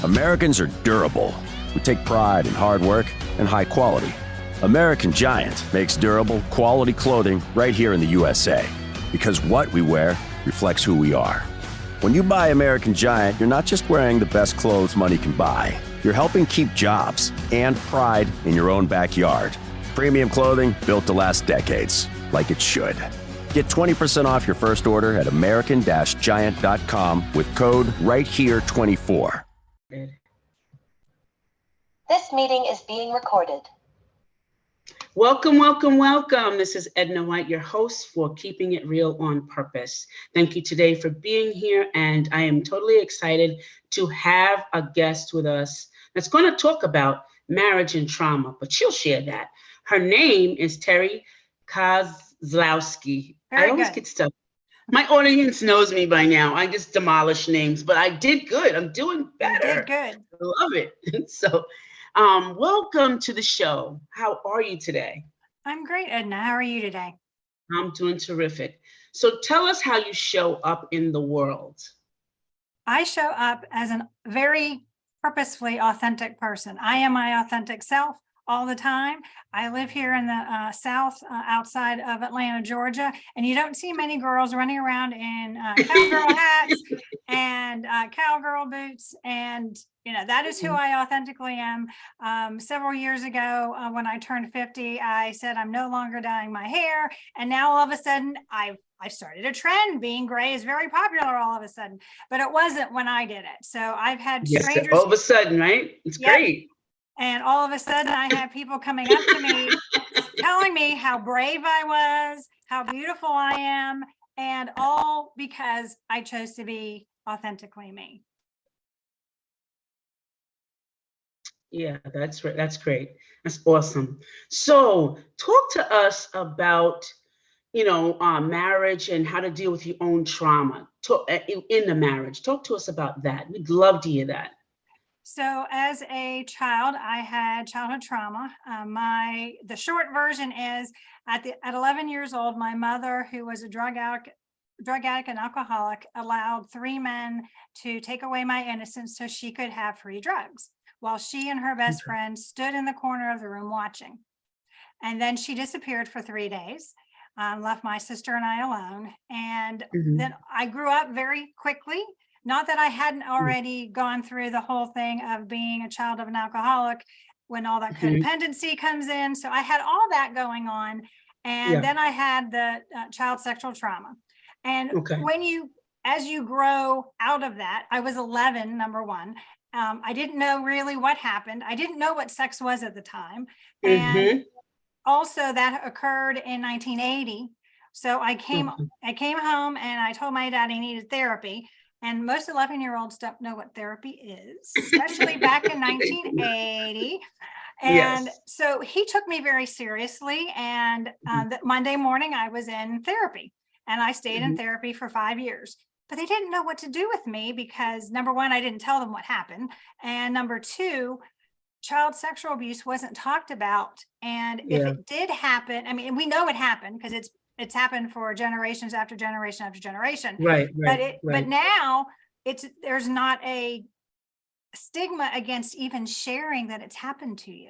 Americans are durable. We take pride in hard work and high quality. American Giant makes durable, quality clothing right here in the USA. Because what we wear reflects who we are. When you buy American Giant, you're not just wearing the best clothes money can buy. You're helping keep jobs and pride in your own backyard. Premium clothing built to last decades, like it should. Get 20% off your first order at american-giant.com with code RightHere24. This meeting is being recorded. Welcome, welcome, welcome. This is Edna White, your host for Keeping It Real on Purpose. Thank you today for being here, and I am totally excited to have a guest with us that's going to talk about marriage and trauma, but she'll share that. Her name is Terri Kozlowski. I always get stuck. My audience knows me by now. I just demolish names, but I did good. I'm doing better. You did good. I love it. So, welcome to the show. How are you today? I'm great, Edna. How are you today? I'm doing terrific. So tell us how you show up in the world. I show up as a very purposefully authentic person. I am my authentic self all the time. I live here in the South, outside of Atlanta, Georgia, and you don't see many girls running around in cowgirl hats and cowgirl boots. And, you know, that is who I authentically am. Several years ago, when I turned 50, I said, I'm no longer dyeing my hair. And now all of a sudden, I've started a trend. Being gray is very popular all of a sudden, but it wasn't when I did it. So I've had strangers. All of a sudden, right? It's great. And all of a sudden I have people coming up to me, telling me how brave I was, how beautiful I am, and all because I chose to be authentically me. Yeah, that's right. That's great. That's awesome. So talk to us about, marriage and how to deal with your own trauma in the marriage. Talk to us about that. We'd love to hear that. So as a child, I had childhood trauma. The short version is at 11 years old, my mother, who was a drug addict and alcoholic, allowed 3 men to take away my innocence so she could have free drugs, while she and her best friend stood in the corner of the room watching. And then she disappeared for 3 days, left my sister and I alone. And then I grew up very quickly. Not that I hadn't already gone through the whole thing of being a child of an alcoholic when all that codependency comes in. So I had all that going on. And then I had the child sexual trauma. And as you grow out of that, I was 11, number one. I didn't know really what happened. I didn't know what sex was at the time. And also that occurred in 1980. So I came home and I told my dad I needed therapy. And most 11-year-olds don't know what therapy is, especially back in 1980. And so he took me very seriously. And that Monday morning, I was in therapy. And I stayed in therapy for 5 years. But they didn't know what to do with me because, number one, I didn't tell them what happened. And number two, child sexual abuse wasn't talked about. And if it did happen, I mean, we know it happened because it's happened for generations after generation after generation. But now there's not a stigma against even sharing that it's happened to you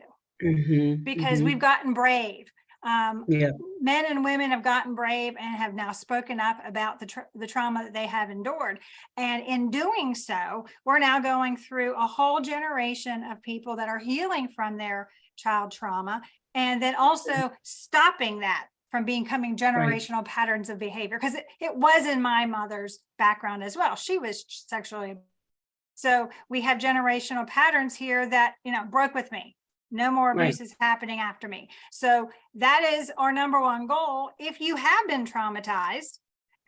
because we've gotten brave. Men and women have gotten brave and have now spoken up about the trauma that they have endured. And in doing so, we're now going through a whole generation of people that are healing from their child trauma, and then also stopping that from becoming generational patterns of behavior, because it was in my mother's background as well. She was sexually. So we have generational patterns here that, broke with me. No more abuse is happening after me. So that is our number one goal. If you have been traumatized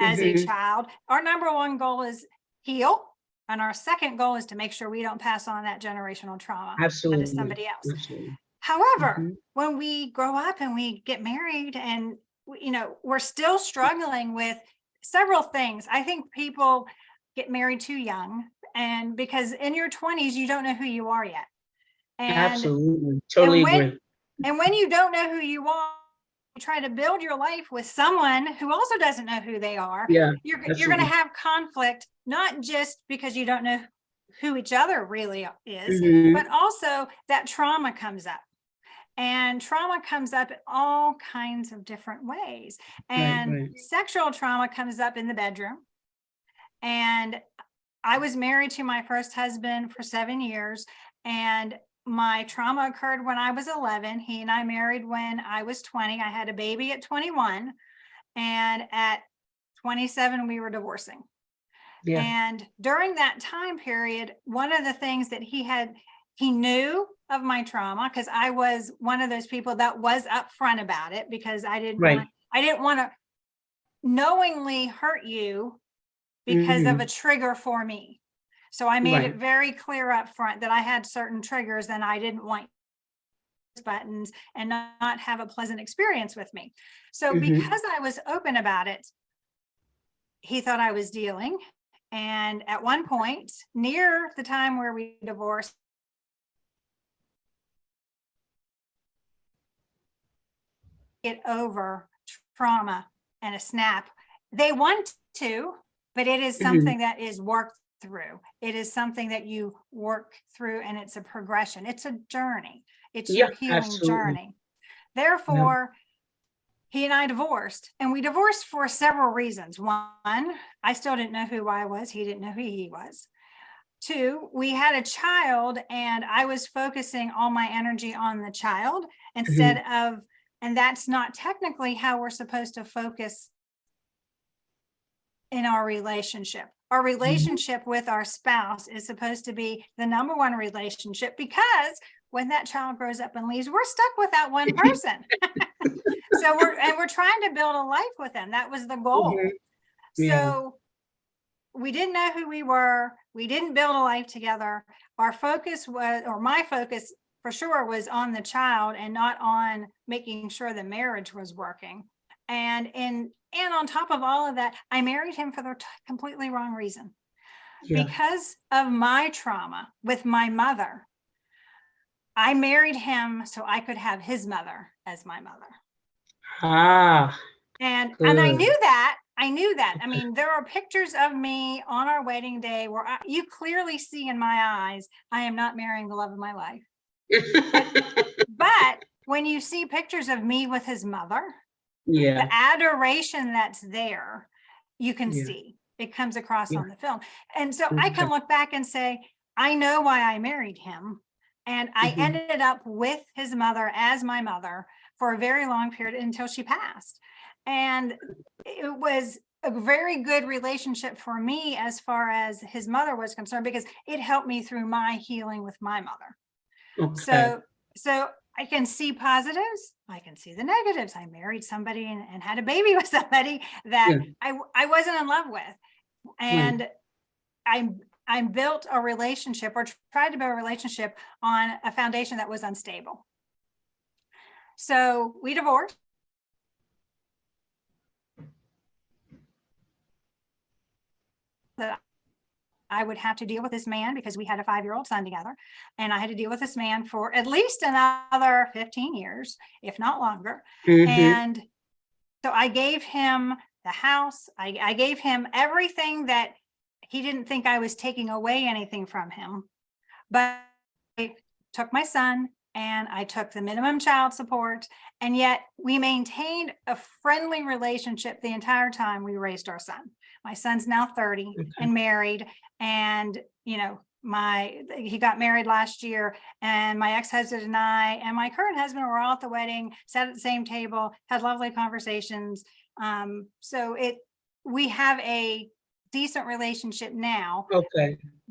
as a child, our number one goal is heal. And our second goal is to make sure we don't pass on that generational trauma to somebody else. However, when we grow up and we get married and, we're still struggling with several things. I think people get married too young, and because in your 20s, you don't know who you are yet. And, absolutely. Totally agree. And when you don't know who you are, you try to build your life with someone who also doesn't know who they are. You're going to have conflict, not just because you don't know who each other really is, Mhm. but also that trauma comes up. And trauma comes up in all kinds of different ways. Right, And right. sexual trauma comes up in the bedroom. And I was married to my first husband for 7 years, and my trauma occurred when I was 11. He and I married when I was 20. I had a baby at 21, and at 27, we were divorcing. Yeah. And during that time period, one of the things that he knew of my trauma, because I was one of those people that was upfront about it, because I didn't Right. want to knowingly hurt you because of a trigger for me. So I made it Right. very clear up front that I had certain triggers and I didn't want buttons and not have a pleasant experience with me. So because I was open about it, he thought I was dealing. And at one point, near the time where we divorced, get over trauma and a snap. They want to, but it is something that is worked through. It is something that you work through, and it's a progression. It's a journey. It's Yeah, your healing absolutely. journey. Therefore, he and I divorced, and we divorced for several reasons. One, I still didn't know who I was. He didn't know who he was. Two, we had a child, and I was focusing all my energy on the child instead of, and that's not technically how we're supposed to focus in our relationship. Our relationship with our spouse is supposed to be the number one relationship, because when that child grows up and leaves, we're stuck with that one person. So we're trying to build a life with them. That was the goal. Yeah. So we didn't know who we were. We didn't build a life together. Our focus was, or my focus for sure, was on the child and not on making sure the marriage was working. And on top of all of that, I married him for the completely wrong reason. Yeah. Because of my trauma with my mother, I married him so I could have his mother as my mother. And I knew that. I mean, there are pictures of me on our wedding day where you clearly see in my eyes, I am not marrying the love of my life. But when you see pictures of me with his mother, the adoration that's there, you can see it comes across on the film. And so I can look back and say, I know why I married him. And I ended up with his mother as my mother for a very long period until she passed. And it was a very good relationship for me as far as his mother was concerned, because it helped me through my healing with my mother. So I can see positives. I can see the negatives. I married somebody and had a baby with somebody that I wasn't in love with. And I built a relationship, or tried to build a relationship, on a foundation that was unstable. So we divorced. That I would have to deal with this man, because we had a 5-year-old son together, and I had to deal with this man for at least another 15 years, if not longer. And so I gave him the house. I gave him everything that he didn't think I was taking away anything from him. But I took my son, and I took the minimum child support, and yet we maintained a friendly relationship the entire time we raised our son. My son's now 30 and married, and he got married last year, and my ex-husband and I and my current husband were all at the wedding, sat at the same table, had lovely conversations. So we have a decent relationship now,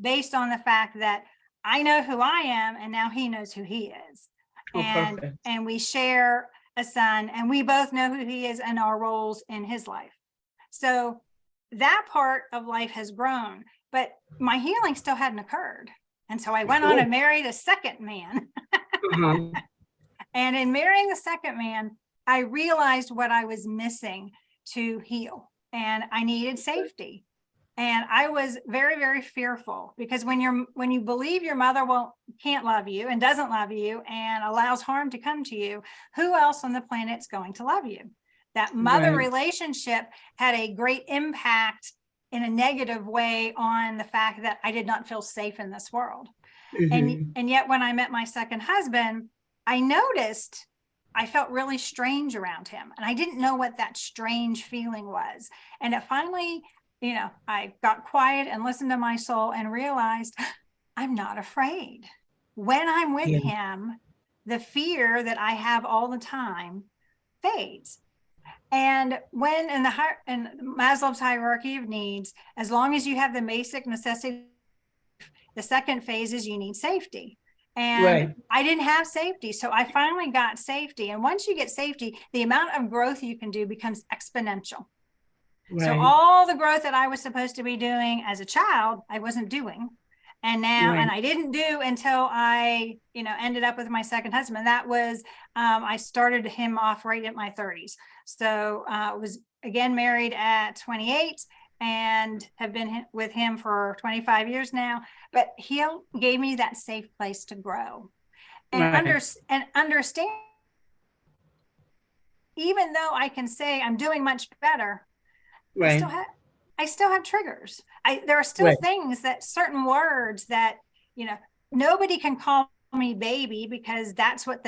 based on the fact that I know who I am, and now he knows who he is. And we share a son, and we both know who he is and our roles in his life. So that part of life has grown, but my healing still hadn't occurred. And so I went on and married a second man. And in marrying the second man, I realized what I was missing to heal, and I needed safety. And I was very, very fearful, because when you believe your mother can't love you and doesn't love you and allows harm to come to you, who else on the planet's going to love you? That mother relationship had a great impact in a negative way on the fact that I did not feel safe in this world. Mhm. And yet when I met my second husband, I noticed I felt really strange around him. And I didn't know what that strange feeling was. And it finally, I got quiet and listened to my soul and realized I'm not afraid. When I'm with Yeah. him, the fear that I have all the time fades. And when in Maslow's hierarchy of needs, as long as you have the basic necessity, the second phase is you need safety. And Right. I didn't have safety. So I finally got safety. And once you get safety, the amount of growth you can do becomes exponential. So Right. all the growth that I was supposed to be doing as a child, I wasn't doing. And now, Right. and I didn't do until I, ended up with my second husband. That was, I started him off right at my 30s. So was again married at 28 and have been with him for 25 years now. But he gave me that safe place to grow and Right. understand. Even though I can say I'm doing much better, Right. I still have triggers. There are still Right. things that certain words that, nobody can call me baby because that's what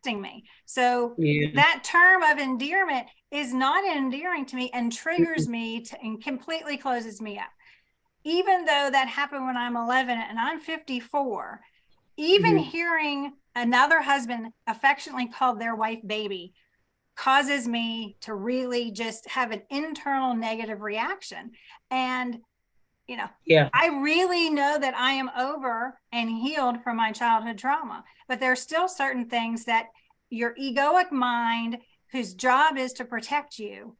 me. So Yeah. that term of endearment is not endearing to me and triggers me and completely closes me up. Even though that happened when I'm 11 and I'm 54, even Mhm. hearing another husband affectionately called their wife baby causes me to really just have an internal negative reaction. And, Yeah. I really know that I am over and healed from my childhood trauma, but there's still certain things that your egoic mind, whose job is to protect you,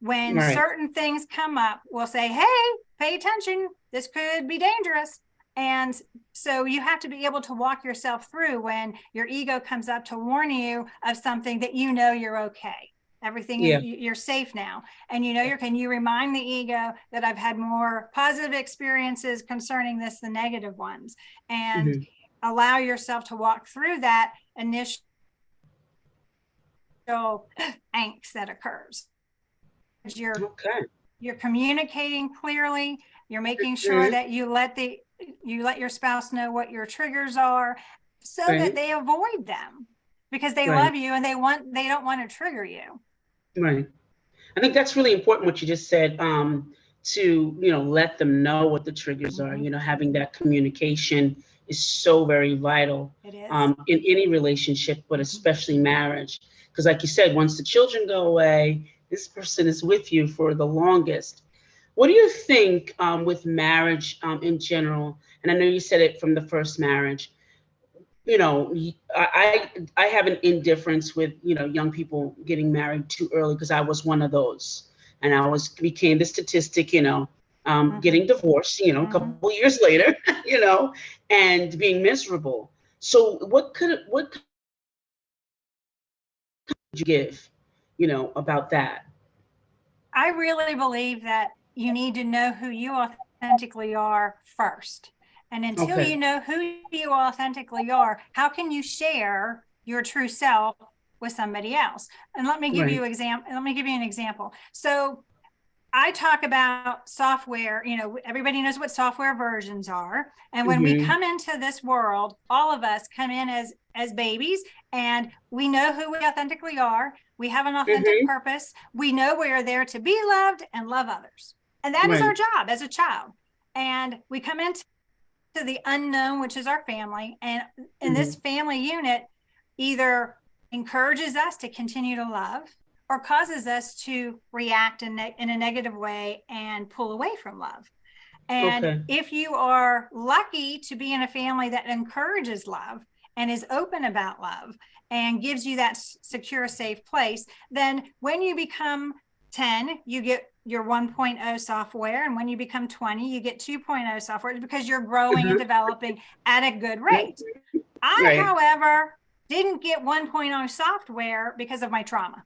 when Right. certain things come up, will say, hey, pay attention, this could be dangerous. And so you have to be able to walk yourself through when your ego comes up to warn you of something that you're okay. Everything is, Yeah. you're safe now. And can you remind the ego that I've had more positive experiences concerning this than negative ones? And Mhm. allow yourself to walk through that initial angst that occurs. Okay. You're communicating clearly, you're making sure Mhm. that you let your spouse know what your triggers are so that Right. they avoid them because they Right. love you and they don't want to trigger you. Right. I think that's really important what you just said, to, let them know what the triggers are. Mhm. Having that communication is so very vital, It is. in any relationship, but especially marriage. Because like you said, once the children go away, this person is with you for the longest. What do you think, with marriage, in general? And I know you said it from the first marriage. I have an indifference with, young people getting married too early because I was one of those. And I became the statistic, Mhm. getting divorced, a Mhm. couple years later, and being miserable. So what could you give, about that? I really believe that you need to know who you authentically are first. And until Okay. you know who you authentically are, how can you share your true self with somebody else? And let me give Right. you an example. So I talk about software, everybody knows what software versions are. And when we Mm-hmm. come into this world, all of us come in as babies and we know who we authentically are. We have an authentic Mm-hmm. purpose. We know we are there to be loved and love others. And that is our Right. job as a child. And we come into the unknown, which is our family. And in Mm-hmm. this family unit, either encourages us to continue to love or causes us to react in a negative way and pull away from love. And Okay. if you are lucky to be in a family that encourages love and is open about love and gives you that secure, safe place, then when you become 10, you get your 1.0 software. And when you become 20, you get 2.0 software because you're growing and Uh-huh. developing at a good rate. I, Right. however, didn't get 1.0 software because of my trauma.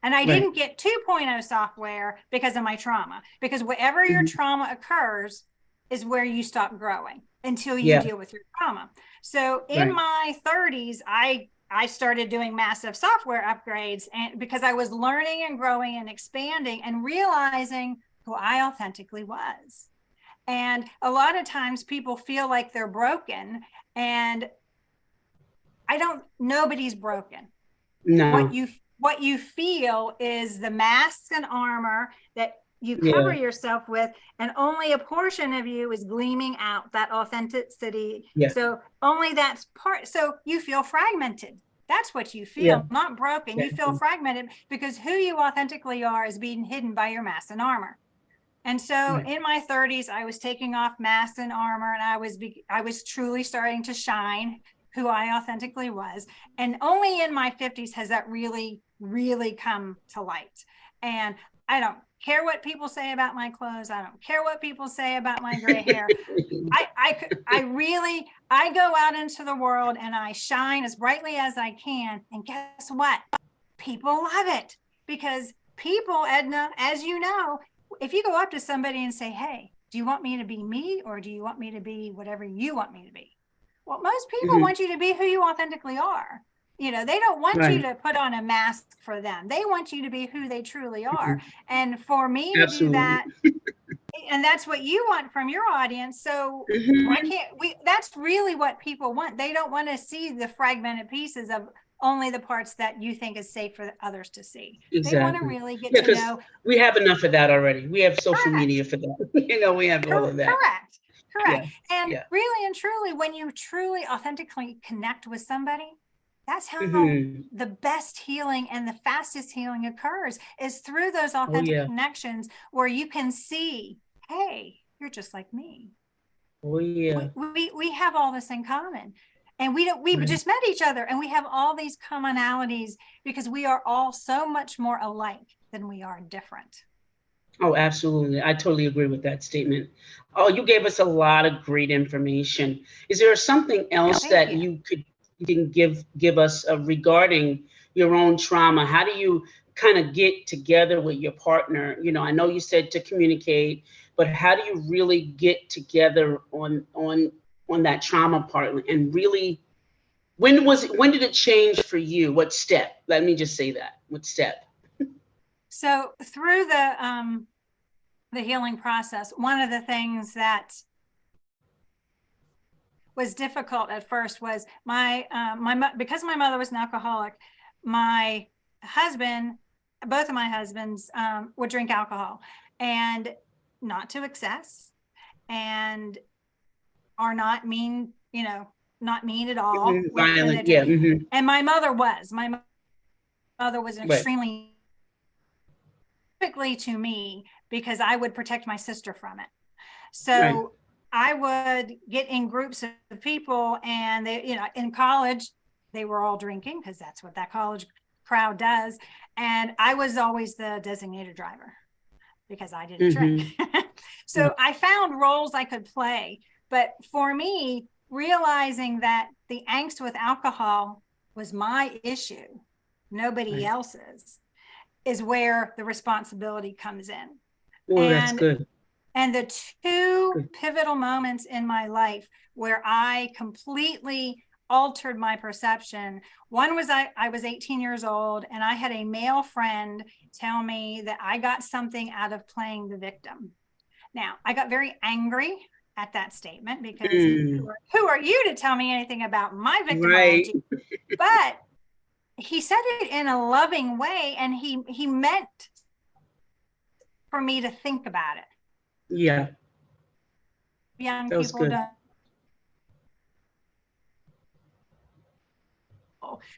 And I Right. didn't get 2.0 software because of my trauma, because wherever your Mm-hmm. trauma occurs is where you stop growing until you Yeah. deal with your trauma. So in Right. my 30s, I started doing massive software upgrades and because I was learning and growing and expanding and realizing who I authentically was. And a lot of times people feel like they're broken, and nobody's broken. No. What you feel is the masks and armor that you cover Yeah. yourself with, and only a portion of you is gleaming out, that authenticity. Yeah. So only that's part. So you feel fragmented. That's what you feel, Yeah. not broken. You feel fragmented because who you authentically are is being hidden by your masks and armor. And so in my 30s, I was taking off masks and armor, and I was truly starting to shine who I authentically was. And only in my 50s has that really, really come to light. And I don't care what people say about my clothes. I don't care what people say about my gray hair. I go out into the world and I shine as brightly as I can. And guess what? People love it, because people, Edna, as you know, if you go up to somebody and say, hey, do you want me to be me, or do you want me to be whatever you want me to be? Well, most people want you to be who you authentically are. You know, they don't want you to put on a mask for them. They want you to be who they truly are. And for me to do that, and that's what you want from your audience. So why can't we? That's really what people want. They don't want to see the fragmented pieces of only the parts that you think is safe for others to see. Exactly. They want to really get to know. We have enough of that already. We have social media for that. You know, we have all of that. Correct. And really and truly, when you truly authentically connect with somebody, that's how the best healing and the fastest healing occurs, is through those authentic connections where you can see, hey, you're just like me. We have all this in common. And we just met each other, and we have all these commonalities because we are all so much more alike than we are different. Oh, absolutely. I totally agree with that statement. Oh, you gave us a lot of great information. Is there something else that you can give us regarding your own trauma? How do you kind of get together with your partner? You know, I know you said to communicate, but how do you really get together on that trauma part? And really, when did it change for you? What step? Let me just say that. What step? So through the healing process, one of the things that was difficult at first was because my mother was an alcoholic, my husband, both of my husbands would drink alcohol, and not to excess, and are not mean, not mean at all. Violent, And my mother was extremely typically to me, because I would protect my sister from it. So I would get in groups of people, and they, in college, they were all drinking because that's what that college crowd does. And I was always the designated driver because I didn't drink. So I found roles I could play. But for me, realizing that the angst with alcohol was my issue, nobody else's, is where the responsibility comes in. Oh, that's good. And the two pivotal moments in my life where I completely altered my perception, one was I was 18 years old, and I had a male friend tell me that I got something out of playing the victim. Now, I got very angry at that statement because who are you to tell me anything about my victimology? But he said it in a loving way, and he meant for me to think about it. Yeah. Young people don't.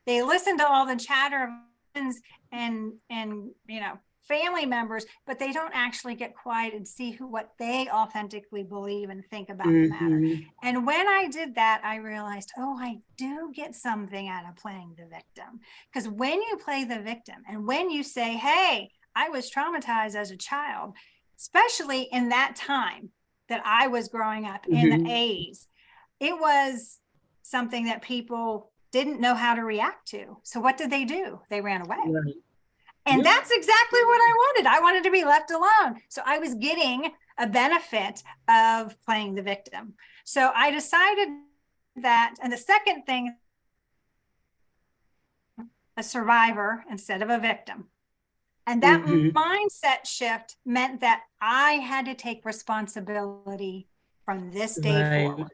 They listen to all the chatter of friends and family members, but they don't actually get quiet and see what they authentically believe and think about the matter. And when I did that, I realized, I do get something out of playing the victim. Because when you play the victim, and when you say, hey, I was traumatized as a child, especially in that time that I was growing up in the 80s, it was something that people didn't know how to react to. So what did they do? They ran away. And that's exactly what I wanted. I wanted to be left alone. So I was getting a benefit of playing the victim. So I decided that, and the second thing, a survivor instead of a victim. And that Mhm. mindset shift meant that I had to take responsibility from this day Right. forward.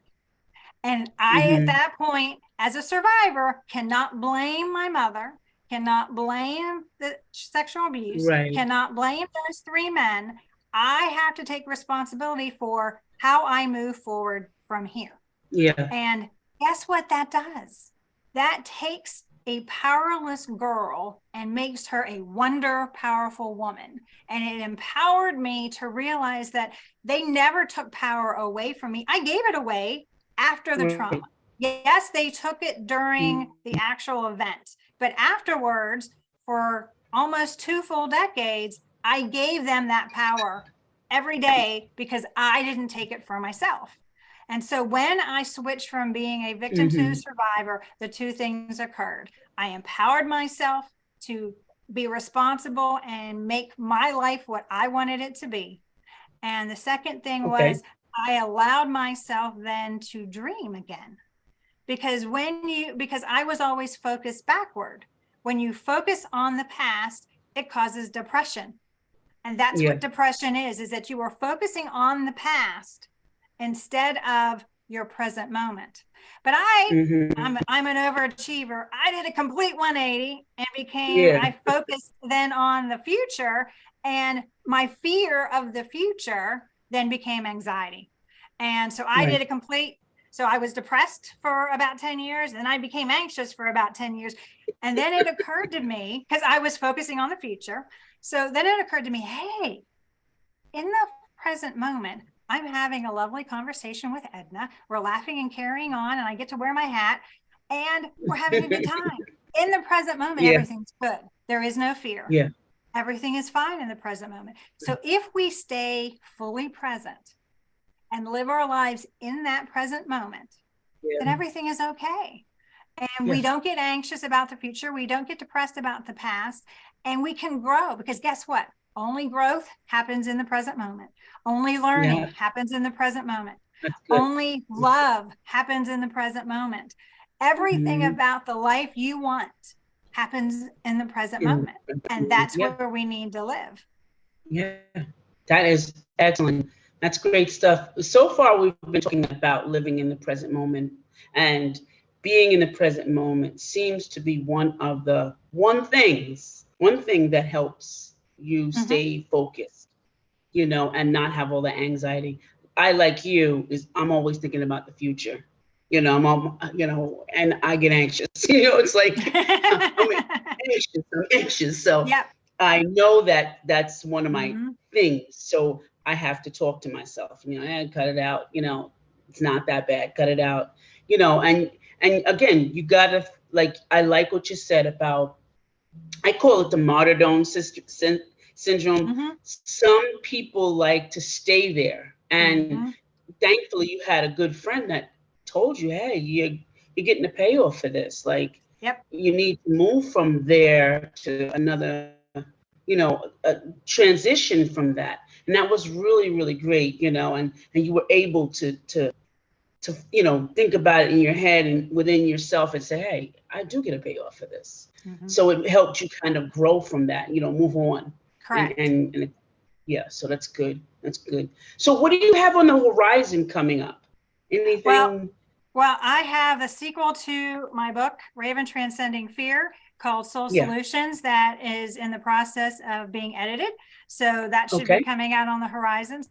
And I, at Mhm. that point, as a survivor, cannot blame my mother, cannot blame the sexual abuse, Right. cannot blame those three men. I have to take responsibility for how I move forward from here. Yeah. And guess what that does? That takes a powerless girl and makes her a wonder powerful woman. And it empowered me to realize that they never took power away from me. I gave it away after the trauma. Right. Yes, they took it during the actual event, but afterwards, for almost 2 full decades, I gave them that power every day because I didn't take it for myself. And so when I switched from being a victim to a Mhm. survivor, the two things occurred. I empowered myself to be responsible and make my life what I wanted it to be. And the second thing Okay. was I allowed myself then to dream again. Because I was always focused backward. When you focus on the past, it causes depression. And that's Yeah. what depression is that you are focusing on the past instead of your present moment. But Mhm. I'm an overachiever. I did a complete 180 and Yeah. I focused then on the future, and my fear of the future then became anxiety. And so Right. so I was depressed for about 10 years, and I became anxious for about 10 years. And then it occurred to me, because I was focusing on the future. So then it occurred to me, hey, in the present moment, I'm having a lovely conversation with Edna. We're laughing and carrying on, and I get to wear my hat, and we're having a good time. In the present moment, Yeah. everything's good. There is no fear. Yeah. Everything is fine in the present moment. So if we stay fully present and live our lives in that present moment, then Yeah. everything is okay. And we Yeah. don't get anxious about the future. We don't get depressed about the past. And we can grow, because guess what? Only growth happens in the present moment. Only learning Yeah. happens in the present moment. That's good. Only love happens in the present moment. Everything Mhm. about the life you want happens in the present moment. And that's Yeah. where we need to live. Yeah. That is excellent. That's great stuff. So far, we've been talking about living in the present moment, and being in the present moment seems to be one thing that helps you Mhm. stay focused, and not have all the anxiety. I, like you, I'm always thinking about the future. And I get anxious. It's like I'm anxious. I'm anxious. So Yep. I know that that's one of my Mhm. things. So I have to talk to myself. Cut it out. It's not that bad. Cut it out. And again, you gotta, like, I like what you said about, I call it the martyrdom syndrome. Mhm. Some people like to stay there, and Mhm. thankfully you had a good friend that told you, hey, you're getting a payoff for this. Like, Yep. you need to move from there to another, a transition from that. And that was really, really great, and you were able to think about it in your head and within yourself and say, hey, I do get a payoff for this. Mhm. So it helped you kind of grow from that, move on. and Correct. and, and yeah, so that's good. That's good. So what do you have on the horizon coming up? Well, Anything? I have a sequel to my book, Raven Transcending Fear, called Soul Yeah. Solutions, that is in the process of being edited. So that should be Okay. coming out on the horizons.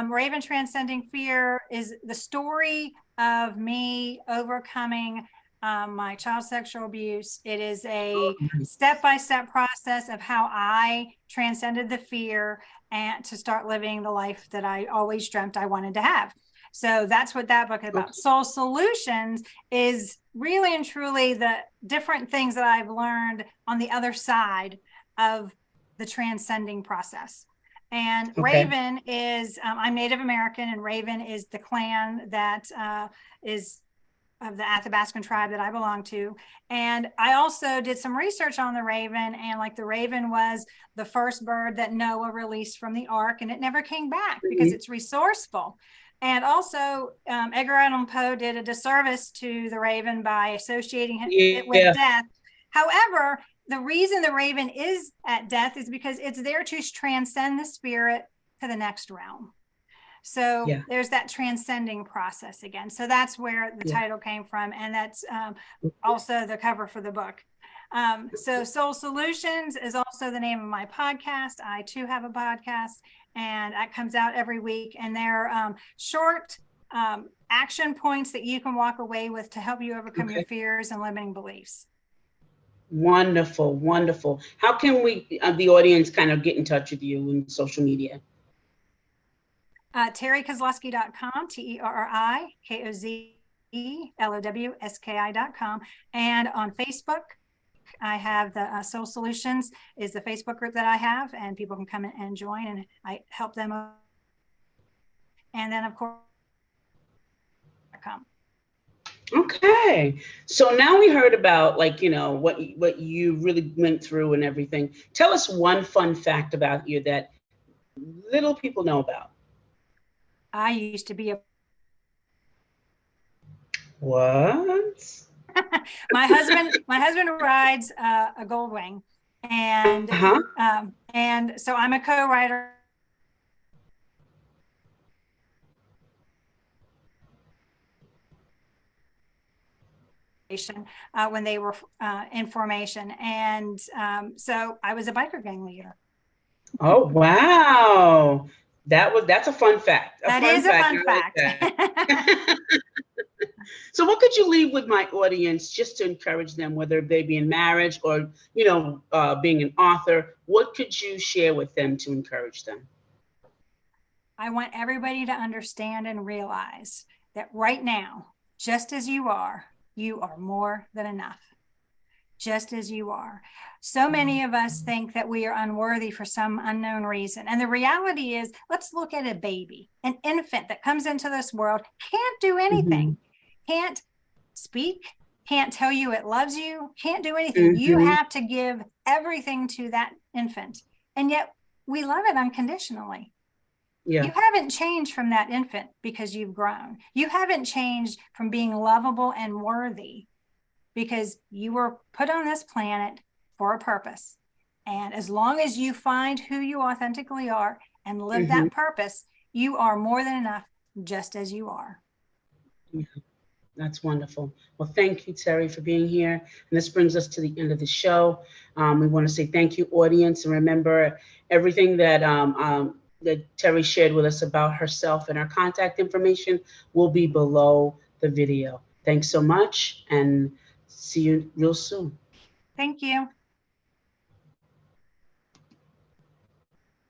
Raven Transcending Fear is the story of me overcoming my child sexual abuse. It is a step-by-step process of how I transcended the fear and to start living the life that I always dreamt I wanted to have. So that's what that book is about. Okay. Soul Solutions is really and truly the different things that I've learned on the other side of the transcending process. And Okay. Raven is, I'm Native American, and Raven is the clan that is of the Athabascan tribe that I belong to. And I also did some research on the raven, and like the raven was the first bird that Noah released from the ark, and it never came back because Mhm. it's resourceful. And also, Edgar Allan Poe did a disservice to the raven by associating it with Yeah. death. However, the reason the raven is at death is because it's there to transcend the spirit to the next realm. So Yeah. there's that transcending process again. So that's where the title came from. And that's also the cover for the book. So Soul Solutions is also the name of my podcast. I too have a podcast, and that comes out every week. And they're short action points that you can walk away with to help you overcome your fears and limiting beliefs. Wonderful, wonderful. How can we, the audience, kind of get in touch with you in social media? TerriKozlowski.com, TerriKozlowski.com. And on Facebook, I have the Soul Solutions is the Facebook group that I have, and people can come in and join, and I help them. And then, of course, Okay, so now we heard about, like, you know, what you really went through and everything. Tell us one fun fact about you that little people know about. I used to be a What? my husband rides a Goldwing, and and so I'm a co-writer. When they were in formation, and so I was a biker gang leader. Oh wow, that's a fun fact. That is a fun fact. So what could you leave with my audience, just to encourage them, whether they be in marriage or, you know, being an author? What could you share with them to encourage them? I want everybody to understand and realize that right now, just as you are more than enough. Just as you are. So many of us think that we are unworthy for some unknown reason. And the reality is, let's look at a baby, an infant that comes into this world, can't do anything, can't speak, can't tell you it loves you, can't do anything. You have to give everything to that infant. And yet we love it unconditionally. You haven't changed from that infant because you've grown. You haven't changed from being lovable and worthy because you were put on this planet for a purpose. And as long as you find who you authentically are and live that purpose, you are more than enough just as you are. Yeah, that's wonderful. Well, thank you, Terri, for being here. And this brings us to the end of the show. We want to say thank you, audience. And remember, everything that that Terri shared with us about herself and her contact information will be below the video. Thanks so much, and see you real soon. Thank you.